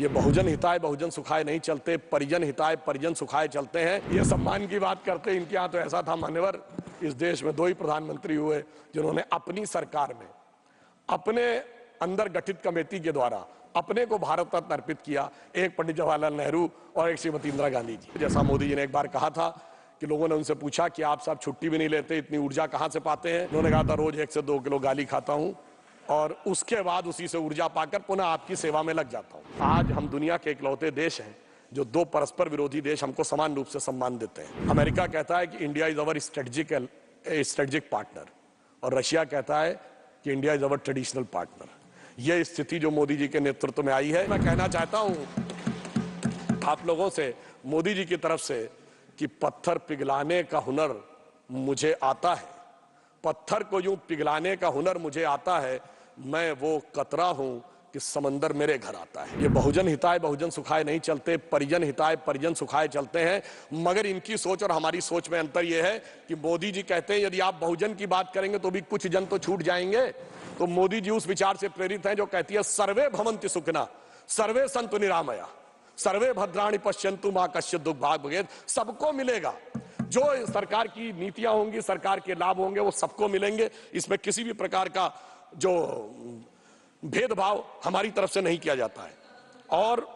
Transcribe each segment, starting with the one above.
ये बहुजन हिताय बहुजन सुखाय नहीं चलते, परिजन हिताय परिजन सुखाय चलते हैं। ये सम्मान की बात करते, इनके यहाँ तो ऐसा था मान्यवर, इस देश में 2 ही प्रधानमंत्री हुए जिन्होंने अपनी सरकार में अपने अंदर गठित कमेटी के द्वारा अपने को भारत रत्न अर्पित किया। एक पंडित जवाहरलाल नेहरू और एक श्रीमती इंदिरा गांधी जी। जैसा मोदी जी ने एक बार कहा था कि लोगों ने उनसे पूछा कि आप साहब छुट्टी भी नहीं लेते, इतनी ऊर्जा कहां से पाते हैं? उन्होंने कहा था रोज 1 से 2 किलो गाली खाता हूं और उसके बाद उसी से ऊर्जा पाकर पुनः आपकी सेवा में लग जाता हूं। आज हम दुनिया के इकलौते देश हैं जो 2 परस्पर विरोधी देश हमको समान रूप से सम्मान देते हैं। अमेरिका कहता है कि India is our strategic partner और रशिया कहता है कि India is our traditional partner. यह स्थिति जो मोदी जी के नेतृत्व में आई है, मैं कहना चाहता हूं आप लोगों से, मोदी जी की तरफ से, कि पत्थर पिघलाने का हुनर मुझे आता है, पत्थर को यूं पिघलाने का हुनर मुझे आता है, मैं वो कतरा हूं कि समंदर मेरे घर आता है। ये बहुजन हिताय बहुजन सुखाय नहीं चलते, परिजन हिताय परिजन सुखाय चलते हैं। मगर इनकी सोच और हमारी सोच में अंतर यह है कि मोदी जी कहते हैं यदि आप बहुजन की बात करेंगे तो भी कुछ जन तो छूट जाएंगे। तो मोदी जी उस विचार से प्रेरित हैं जो कहती है सर्वे भवन्ति सुखिनः सर्वे सन्तु निरामया सर्वे भद्राणि पश्यन्तु मा कश्चित् दुःखभाग् भवेत्। सबको मिलेगा, जो सरकार की नीतियां होंगी, सरकार के लाभ होंगे, वो सबको मिलेंगे। इसमें किसी भी प्रकार का जो भेदभाव हमारी तरफ से नहीं किया जाता है। और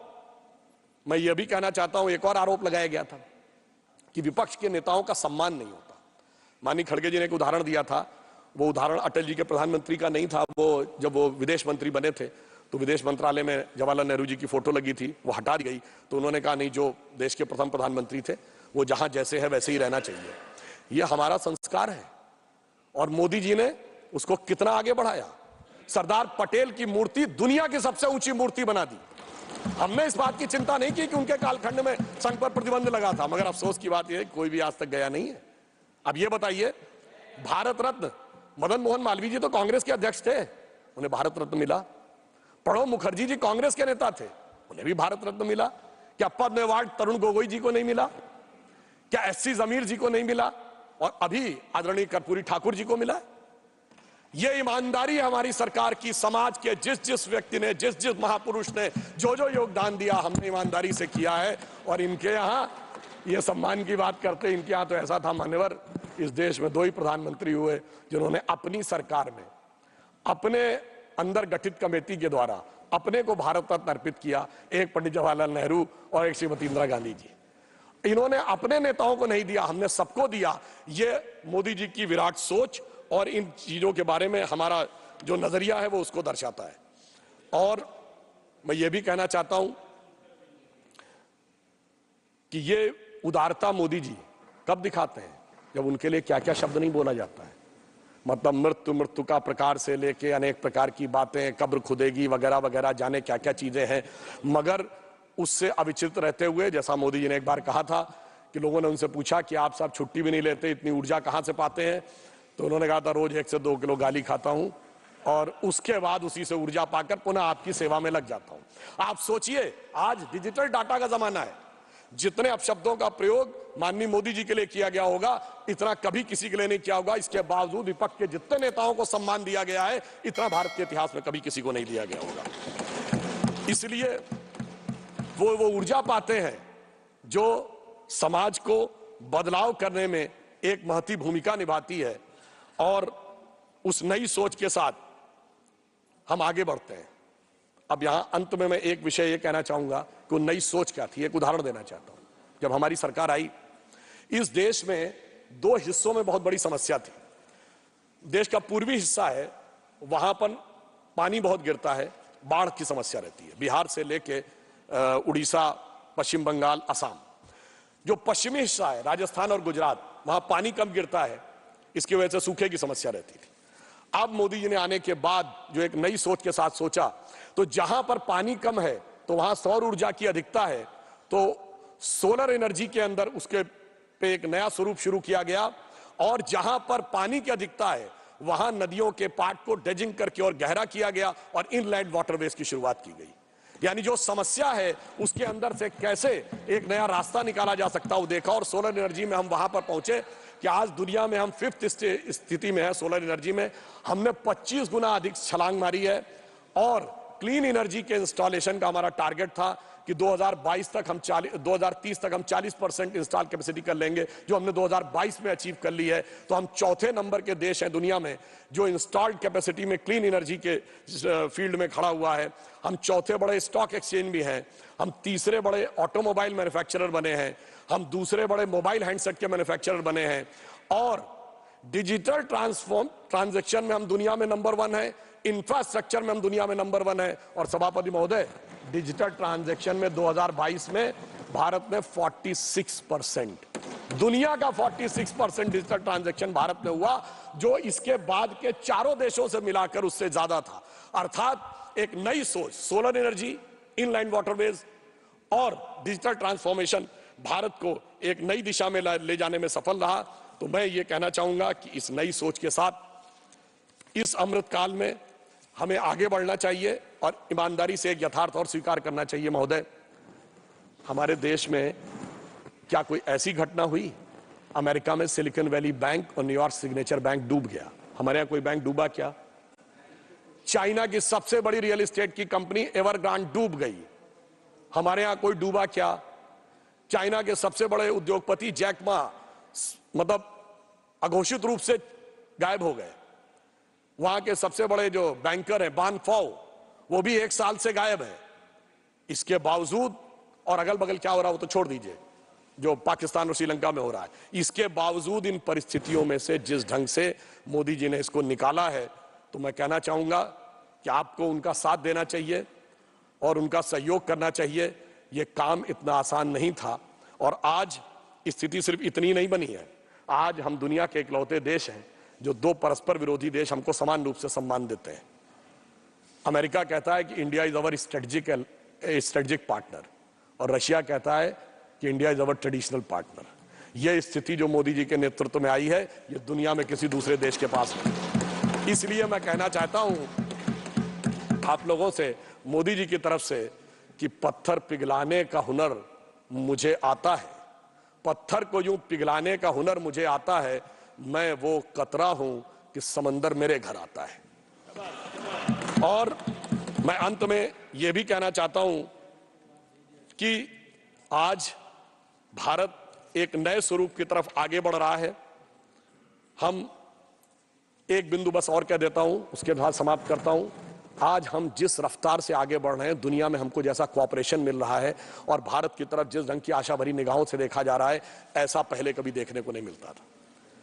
मैं ये भी कहना चाहता हूं, एक और आरोप लगाया गया था कि विपक्ष के नेताओं का सम्मान नहीं होता। माननीय खड़गे जी ने एक उदाहरण दिया था, वो उदाहरण अटल जी के प्रधानमंत्री का नहीं था। वो जब वो विदेश मंत्री बने थे तो विदेश मंत्रालय में जवाहरलाल नेहरू जी की फोटो लगी थी, वो हटा दी गई। तो उन्होंने कहा नहीं, जो देश के प्रथम प्रधानमंत्री थे वो जहां जैसे है वैसे ही रहना चाहिए। ये हमारा संस्कार है और मोदी जी ने उसको कितना आगे बढ़ाया। सरदार पटेल की मूर्ति दुनिया की सबसे ऊंची मूर्ति बना दी। हमने इस बात की चिंता नहीं की कि उनके कालखंड में संघ पर प्रतिबंध लगा था, मगर अफसोस की बात यह है कोई भी आज तक गया नहीं है। अब ये बताइए, भारत रत्न मदन मोहन मालवीय जी तो कांग्रेस के अध्यक्ष थे, उन्हें भारत रत्न मिला। प्रणब मुखर्जी जी कांग्रेस के नेता थे, उन्हें भी भारत रत्न मिला। क्या पद्म अवार्ड तरुण गोगोई जी को नहीं मिला? क्या एससी जमीर जी को नहीं मिला? और अभी आदरणीय कर्पूरी ठाकुर जी को मिला। यह ईमानदारी हमारी सरकार की, समाज के जिस जिस व्यक्ति ने, जिस जिस महापुरुष ने जो जो योगदान दिया, हमने ईमानदारी से किया है। और इनके यहाँ ये सम्मान की बात करते, इनके यहाँ तो ऐसा था मान्यवर, इस देश में 2 ही प्रधानमंत्री हुए जिन्होंने अपनी सरकार में अपने अंदर गठित कमेटी के द्वारा अपने को भारत रत्न अर्पित किया। एक पंडित जवाहरलाल नेहरू और एक श्रीमती इंदिरा गांधी जी। इन्होंने अपने नेताओं को नहीं दिया, हमने सबको दिया। ये मोदी जी की विराट सोच और इन चीजों के बारे में हमारा जो नजरिया है वो उसको दर्शाता है। और मैं ये भी कहना चाहता हूं कि ये उदारता मोदी जी कब दिखाते हैं? जब उनके लिए क्या क्या शब्द नहीं बोला जाता है। मतलब मृत्यु का प्रकार से लेके अनेक प्रकार की बातें, कब्र खुदेगी वगैरह वगैरह, जाने क्या क्या चीजें हैं। मगर उससे अविचलित रहते हुए, जैसा मोदी जी ने एक बार कहा था कि लोगों ने उनसे पूछा कि आप साहब छुट्टी भी नहीं लेते, इतनी ऊर्जा कहां से पाते हैं? तो उन्होंने कहा था रोज 1 से 2 किलो गाली खाता हूं और उसके बाद उसी से ऊर्जा पाकर पुनः आपकी सेवा में लग जाता हूं। आप सोचिए, आज डिजिटल डाटा का जमाना है। जितने अपशब्दों का प्रयोग माननीय मोदी जी के लिए किया गया होगा, इतना कभी किसी के लिए नहीं किया होगा। इसके बावजूद विपक्ष के जितने नेताओं को सम्मान दिया गया है, इतना भारत के इतिहास में कभी किसी को नहीं दिया गया होगा। इसलिए वो ऊर्जा पाते हैं जो समाज को बदलाव करने में एक महती भूमिका निभाती है। और उस नई सोच के साथ हम आगे बढ़ते हैं। अब यहां अंत में मैं एक विषय ये कहना चाहूंगा कि वो नई सोच क्या थी, एक उदाहरण देना चाहता हूं। जब हमारी सरकार आई, इस देश में 2 हिस्सों में बहुत बड़ी समस्या थी। देश का पूर्वी हिस्सा है, वहां पर पानी बहुत गिरता है, बाढ़ की समस्या रहती है, बिहार से लेके उड़ीसा, पश्चिम बंगाल, असम। जो पश्चिमी हिस्सा है, राजस्थान और गुजरात, वहां पानी कम गिरता है, इसकी वजह से सूखे की समस्या रहती थी। अब मोदी जी ने आने के बाद जो एक नई सोच के साथ सोचा, तो जहां पर पानी कम है तो वहां सौर ऊर्जा की अधिकता है, तो सोलर एनर्जी के अंदर उसके पे एक नया स्वरूप शुरू किया गया। और जहां पर पानी की अधिकता है वहां नदियों के पाट को ड्रेजिंग करके और गहरा किया गया और इनलैंड वाटरवेज की शुरुआत की गई। यानी जो समस्या है उसके अंदर से कैसे एक नया रास्ता निकाला जा सकता है वो देखा। और सोलर एनर्जी में हम वहां पर पहुंचे कि आज दुनिया में हम 5th स्थिति में है सोलर एनर्जी में। हमने 25 गुना अधिक छलांग मारी है और क्लीन एनर्जी के इंस्टॉलेशन का हमारा टारगेट था कि 2030 तक हम 40% इंस्टॉल कैपेसिटी कर लेंगे, जो हमने 2022 में अचीव कर ली है। तो हम चौथे नंबर के देश हैं दुनिया में जो इंस्टॉल्ड कैपेसिटी में क्लीन एनर्जी के फील्ड में खड़ा हुआ है। हम चौथे बड़े स्टॉक एक्सचेंज भी हैं, हम तीसरे बड़े ऑटोमोबाइल मैन्युफैक्चरर बने हैं, हम दूसरे बड़े मोबाइल हैंडसेट के मैन्युफैक्चरर बने हैं, और डिजिटल ट्रांजैक्शन में हम दुनिया में नंबर 1 है, इंफ्रास्ट्रक्चर में हम दुनिया में नंबर 1 है। और सभापति महोदय, डिजिटल ट्रांजैक्शन में 2022 में भारत में 46%, दुनिया का 46% डिजिटल ट्रांजैक्शन भारत में हुआ, जो इसके बाद के चारों देशों से मिलाकर उससे ज्यादा था। अर्थात एक नई सोच, सोलर एनर्जी, इनलाइन वाटरवेज और डिजिटल ट्रांसफॉर्मेशन भारत को एक नई दिशा में ले जाने में सफल रहा। तो मैं ये कहना चाहूंगा कि इस नई सोच के साथ इस अमृत काल में हमें आगे बढ़ना चाहिए और ईमानदारी से एक यथार्थ और स्वीकार करना चाहिए। महोदय, हमारे देश में क्या कोई ऐसी घटना हुई? अमेरिका में सिलिकॉन वैली बैंक और न्यूयॉर्क सिग्नेचर बैंक डूब गया, हमारे यहां कोई बैंक डूबा क्या? चाइना की सबसे बड़ी रियल एस्टेट की कंपनी एवरग्रांड डूब गई, हमारे यहां कोई डूबा क्या? चाइना के सबसे बड़े उद्योगपति जैक मा मतलब अघोषित रूप से गायब हो गए। वहां के सबसे बड़े जो बैंकर हैं बान फाओ, वो भी 1 साल से गायब है। इसके बावजूद, और अगल बगल क्या हो रहा है वो तो छोड़ दीजिए, जो पाकिस्तान और श्रीलंका में हो रहा है, इसके बावजूद इन परिस्थितियों में से जिस ढंग से मोदी जी ने इसको निकाला है, तो मैं कहना चाहूंगा कि आपको उनका साथ देना चाहिए और उनका सहयोग करना चाहिए। यह काम इतना आसान नहीं था, और आज स्थिति सिर्फ इतनी नहीं बनी है। आज हम दुनिया के इकलौते देश हैं जो 2 परस्पर विरोधी देश हमको समान रूप से सम्मान देते हैं। अमेरिका कहता है कि India is our strategic partner, और रशिया कहता है कि India is our traditional partner. यह स्थिति जो मोदी जी के नेतृत्व में आई है, यह दुनिया में किसी दूसरे देश के पास नहीं। इसलिए मैं कहना चाहता हूं आप लोगों से, मोदी जी की तरफ से, कि पत्थर पिघलाने का हुनर मुझे आता है, पत्थर को यूं पिघलाने का हुनर मुझे आता है। मैं वो कतरा हूं कि समंदर मेरे घर आता है। और मैं अंत में यह भी कहना चाहता हूं कि आज भारत एक नए स्वरूप की तरफ आगे बढ़ रहा है। हम एक बिंदु बस और कह देता हूं, उसके बाद समाप्त करता हूं। आज हम जिस रफ्तार से आगे बढ़ रहे हैं, दुनिया में हमको जैसा कोऑपरेशन मिल रहा है और भारत की तरफ जिस ढंग की आशा भरी निगाहों से देखा जा रहा है, ऐसा पहले कभी देखने को नहीं मिलता था।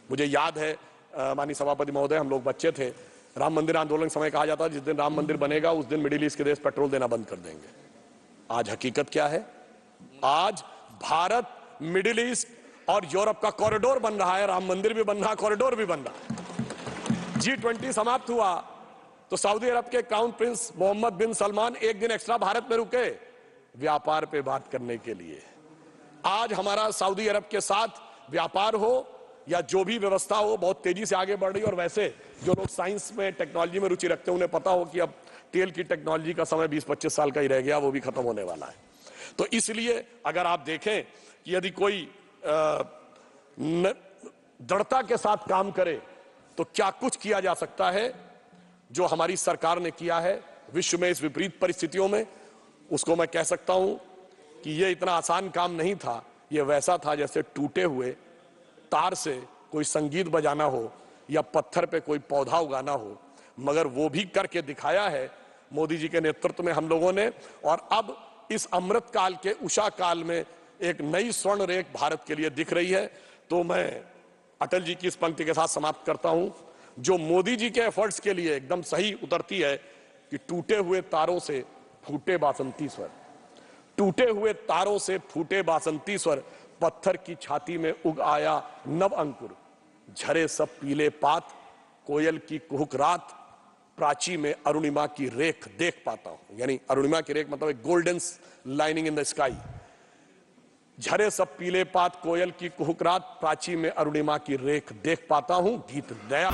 मुझे याद है माननीय सभापति महोदय, हम लोग बच्चे थे, राम मंदिर आंदोलन समय कहा जाता जिस दिन राम मंदिर बनेगा उस दिन मिडिल ईस्ट के देश पेट्रोल देना बंद कर देंगे। आज हकीकत क्या है? आज भारत मिडिल ईस्ट और यूरोप का कॉरिडोर बन रहा है, राम मंदिर भी बन रहा, कॉरिडोर भी बन रहा है। G20 समाप्त हुआ तो सऊदी अरब के क्राउन प्रिंस मोहम्मद बिन सलमान एक दिन एक्स्ट्रा भारत में रुके व्यापार पे बात करने के लिए। आज हमारा सऊदी अरब के साथ व्यापार हो या जो भी व्यवस्था हो, बहुत तेजी से आगे बढ़ रही है। और वैसे जो लोग साइंस में, टेक्नोलॉजी में रुचि रखते हैं, उन्हें पता हो कि अब तेल की टेक्नोलॉजी का समय 20-25 साल का ही रह गया, वो भी खत्म होने वाला है। तो इसलिए अगर आप देखें कि यदि कोई दृढ़ता के साथ काम करे तो क्या कुछ किया जा सकता है, जो हमारी सरकार ने किया है विश्व में इस विपरीत परिस्थितियों में, उसको मैं कह सकता हूं कि यह इतना आसान काम नहीं था। यह वैसा था जैसे टूटे हुए तार से कोई संगीत बजाना हो या पत्थर पे कोई पौधा उगाना हो, मगर वो भी करके दिखाया है मोदी जी के नेतृत्व में हम लोगों ने। और अब इस अमृत काल के उषा काल में एक नई स्वर्ण रेख भारत के लिए दिख रही है। तो मैं अटल जी की इस पंक्ति के साथ समाप्त करता हूं, जो मोदी जी के एफर्ट्स के लिए एकदम सही उतरती है कि टूटे हुए तारों से फूटे बासंती स्वर, टूटे हुए तारों से फूटे बासंती स्वर, पत्थर की छाती में उग आया नव अंकुर, झरे सब पीले पात, कोयल की कुहुक रात, प्राची में अरुणिमा की रेख देख पाता हूं। यानी अरुणिमा की रेख मतलब एक golden lining in the sky. झरे सब पीले पात, कोयल की कुहुक रात, प्राची में अरुणिमा की रेख देख पाता हूं। गीत नया।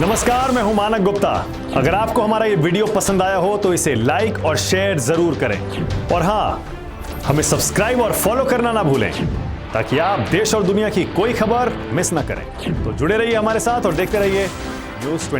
नमस्कार, मैं हूं मानक गुप्ता। अगर आपको हमारा ये वीडियो पसंद आया हो तो इसे लाइक और शेयर जरूर करें, और हां, हमें सब्सक्राइब और फॉलो करना ना भूलें ताकि आप देश और दुनिया की कोई खबर मिस ना करें। तो जुड़े रहिए हमारे साथ और देखते रहिए न्यूज़ 24।